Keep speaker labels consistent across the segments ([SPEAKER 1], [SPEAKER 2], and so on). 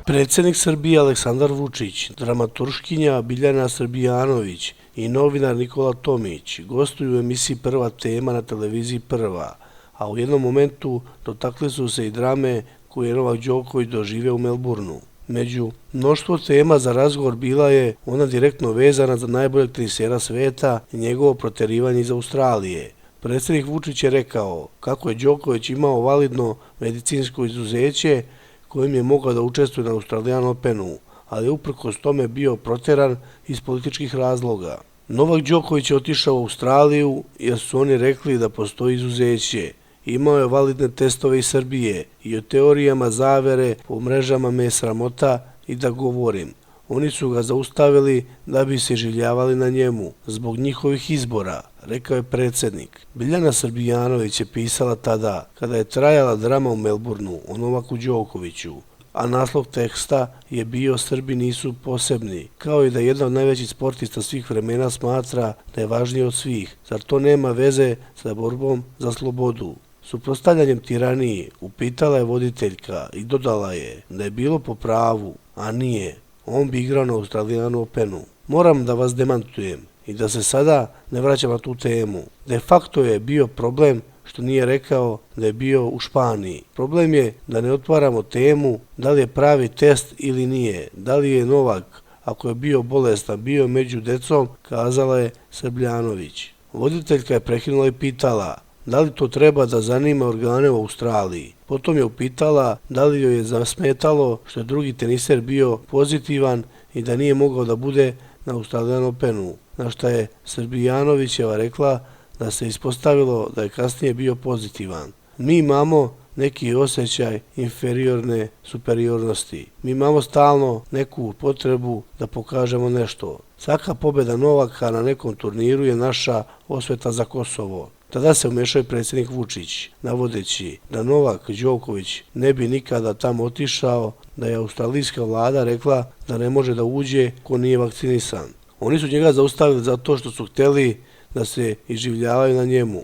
[SPEAKER 1] Predsjednik Srbije Aleksandar Vučić, dramaturškinja Biljana Srbijanović i novinar Nikola Tomić gostuju u emisiji Prva tema na televiziji Prva, a u jednom momentu dotakli su se i drame koju je Novak Đoković doživeo u Melbourneu. Među mnoštvo tema za razgovor bila je ona direktno vezana za najboljeg tenisera sveta i njegovo proterivanje iz Australije. Predsjednik Vučić je rekao kako je Đoković imao validno medicinsko izuzeće kojim je mogao da učestvuje na Australian Openu, ali je uprkos tome bio proteran iz političkih razloga. Novak Đoković je otišao u Australiju jer su oni rekli da postoji izuzeće. Imao je validne testove iz Srbije i o teorijama zavere po mrežama me je sramota i da govorim. Oni su ga zaustavili da bi se iživljavali na njemu, zbog njihovih izbora, rekao je predsjednik. Biljana Srbijanović je pisala tada, kada je trajala drama u Melbourneu o Novaku Đokoviću, a naslov teksta je bio Srbi nisu posebni, kao i da jedan od najvećih sportista svih vremena smatra da je važniji od svih. Zar to nema veze sa borbom za slobodu? Suprotstavljanjem tiraniji upitala je voditeljka i dodala je da je bilo po pravu, a nije. On bi igrao na Australian Openu. Moram da vas demantujem i da se sada ne vraćam na tu temu. De facto je bio problem što nije rekao da je bio u Španiji. Problem je da ne otvaramo temu da li je pravi test ili nije, da li je Novak, ako je bio bolestan, bio među decom, kazala je Srbljanović. Voditeljka je prekinula i pitala da li to treba da zanima organe u Australiji. Potom je upitala da li joj je zasmetalo što je drugi teniser bio pozitivan i da nije mogao da bude na Australian Openu, na što je Srbijanovićeva rekla da se ispostavilo da je kasnije bio pozitivan. Mi imamo neki osjećaj inferiorne superiornosti. Mi imamo stalno neku potrebu da pokažemo nešto. Svaka pobjeda Novaka na nekom turniru je naša osveta za Kosovo. Tada se umešao i predsjednik Vučić, navodeći da Novak Đoković ne bi nikada tamo otišao, da je australijska vlada rekla da ne može da uđe ko nije vakcinisan. Oni su njega zaustavili zato što su htjeli da se iživljavaju na njemu,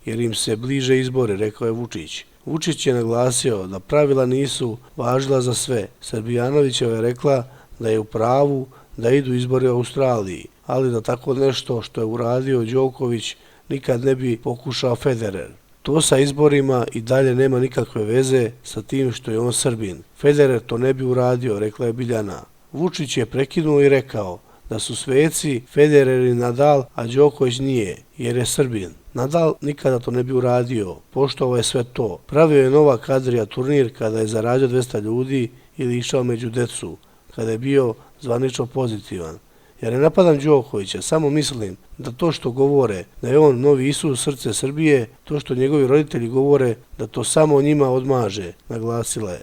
[SPEAKER 1] jer im se bliže izbore, rekao je Vučić. Vučić je naglasio da pravila nisu važila za sve. Srbijanovićeva je rekla da je u pravu da idu izbori u Australiji, ali da tako nešto što je uradio Đoković nikad ne bi pokušao Federer. To sa izborima i dalje nema nikakve veze sa tim što je on Srbin. Federer to ne bi uradio, rekla je Biljana. Vučić je prekinuo i rekao da su sveci Federer i Nadal, a Đoković nije, jer je Srbin. Nadal nikada to ne bi uradio, poštovao je sve to. Pravio je Novak Adria turnir kada je zaradio 200 ljudi ili išao među decu, kada je bio zvanično pozitivan. Ja ne napadam Đokovića, samo mislim da to što govore da je on novi Isus srce Srbije, to što njegovi roditelji govore da to samo njima odmaže, naglasila je.